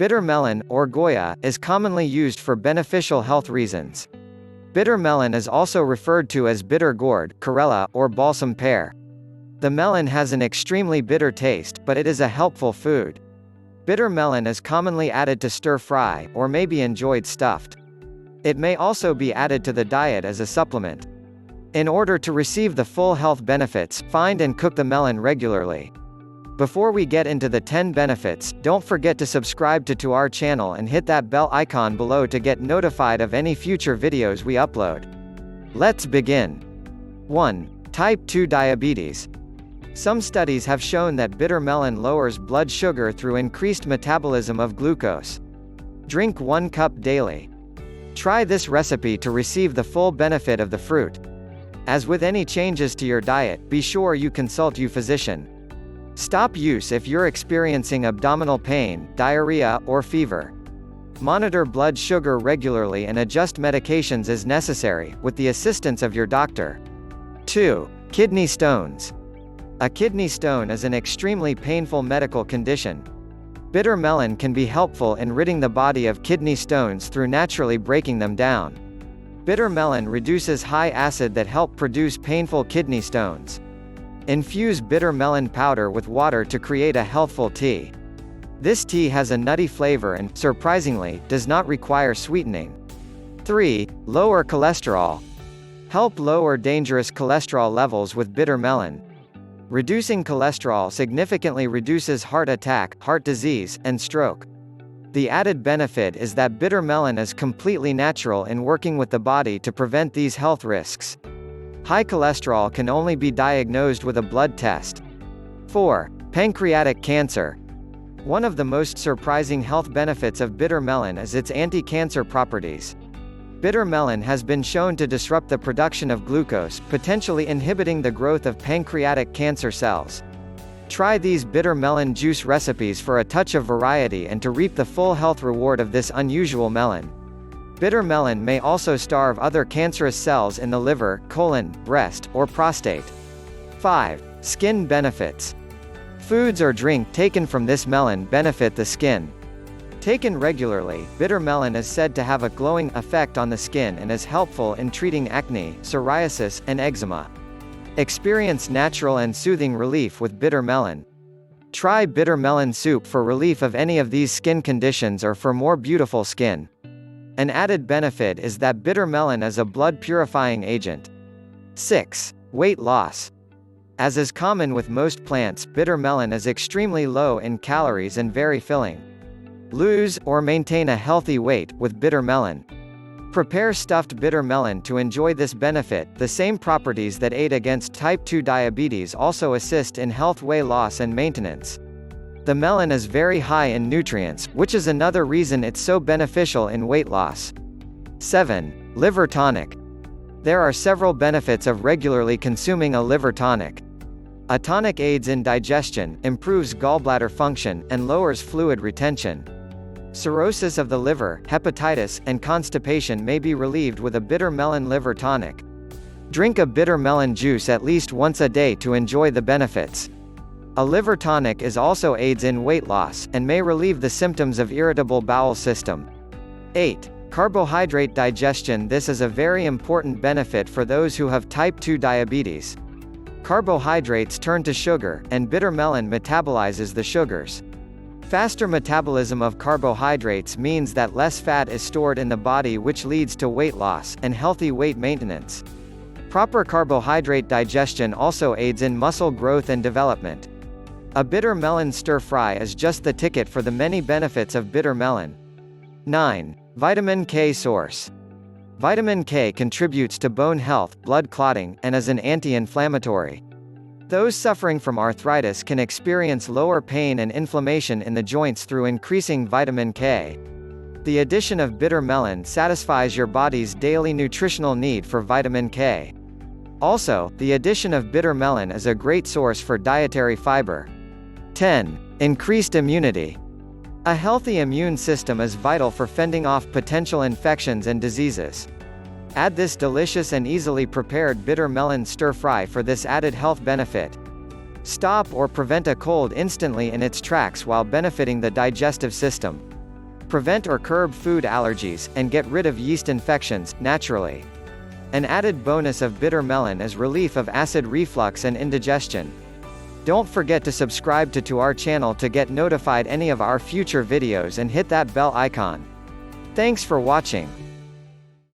Bitter melon, or Goya, is commonly used for beneficial health reasons. Bitter melon is also referred to as bitter gourd, Karela, or balsam pear. The melon has an extremely bitter taste, but it is a helpful food. Bitter melon is commonly added to stir-fry, or may be enjoyed stuffed. It may also be added to the diet as a supplement. In order to receive the full health benefits, find and cook the melon regularly. Before we get into the 10 benefits, don't forget to subscribe to our channel and hit that bell icon below to get notified of any future videos we upload. Let's begin. 1. Type 2 diabetes. Some studies have shown that bitter melon lowers blood sugar through increased metabolism of glucose. Drink 1 cup daily. Try this recipe to receive the full benefit of the fruit. As with any changes to your diet, be sure you consult your physician. Stop use if you're experiencing abdominal pain, diarrhea, or fever. Monitor blood sugar regularly and adjust medications as necessary, with the assistance of your doctor. 2. Kidney stones. A kidney stone is an extremely painful medical condition. Bitter melon can be helpful in ridding the body of kidney stones through naturally breaking them down. Bitter melon reduces high acid that help produce painful kidney stones. Infuse bitter melon powder with water to create a healthful tea. This tea has a nutty flavor and, surprisingly, does not require sweetening. 3. Lower cholesterol. Help lower dangerous cholesterol levels with bitter melon. Reducing cholesterol significantly reduces heart attack, heart disease, and stroke. The added benefit is that bitter melon is completely natural in working with the body to prevent these health risks. High cholesterol can only be diagnosed with a blood test. 4. Pancreatic cancer. One of the most surprising health benefits of bitter melon is its anti-cancer properties. Bitter melon has been shown to disrupt the production of glucose, potentially inhibiting the growth of pancreatic cancer cells. Try these bitter melon juice recipes for a touch of variety and to reap the full health reward of this unusual melon. Bitter melon may also starve other cancerous cells in the liver, colon, breast, or prostate. 5. Skin benefits. Foods or drink taken from this melon benefit the skin. Taken regularly, bitter melon is said to have a glowing effect on the skin and is helpful in treating acne, psoriasis, and eczema. Experience natural and soothing relief with bitter melon. Try bitter melon soup for relief of any of these skin conditions or for more beautiful skin. An added benefit is that bitter melon is a blood purifying agent. 6. Weight loss. As is common with most plants, bitter melon is extremely low in calories and very filling. Lose, or maintain a healthy weight, with bitter melon. Prepare stuffed bitter melon to enjoy this benefit. The same properties that aid against type 2 diabetes also assist in health weight loss and maintenance. The melon is very high in nutrients, which is another reason it's so beneficial in weight loss. 7. Liver tonic. There are several benefits of regularly consuming a liver tonic. A tonic aids in digestion, improves gallbladder function, and lowers fluid retention. Cirrhosis of the liver, hepatitis, and constipation may be relieved with a bitter melon liver tonic. Drink a bitter melon juice at least once a day to enjoy the benefits. A liver tonic also aids in weight loss, and may relieve the symptoms of irritable bowel system. 8. Carbohydrate digestion. This is a very important benefit for those who have type 2 diabetes. Carbohydrates turn to sugar, and bitter melon metabolizes the sugars. Faster metabolism of carbohydrates means that less fat is stored in the body, which leads to weight loss, and healthy weight maintenance. Proper carbohydrate digestion also aids in muscle growth and development. A bitter melon stir-fry is just the ticket for the many benefits of bitter melon. 9. Vitamin K source. Vitamin K contributes to bone health, blood clotting, and is an anti-inflammatory. Those suffering from arthritis can experience lower pain and inflammation in the joints through increasing vitamin K. The addition of bitter melon satisfies your body's daily nutritional need for vitamin K. Also, the addition of bitter melon is a great source for dietary fiber. 10. Increased immunity. A healthy immune system is vital for fending off potential infections and diseases. Add this delicious and easily prepared bitter melon stir-fry for this added health benefit. Stop or prevent a cold instantly in its tracks while benefiting the digestive system. prevent or curb food allergies, and get rid of yeast infections, naturally. An added bonus of bitter melon is relief of acid reflux and indigestion. Don't forget to subscribe to our channel to get notified any of our future videos and hit that bell icon. Thanks for watching.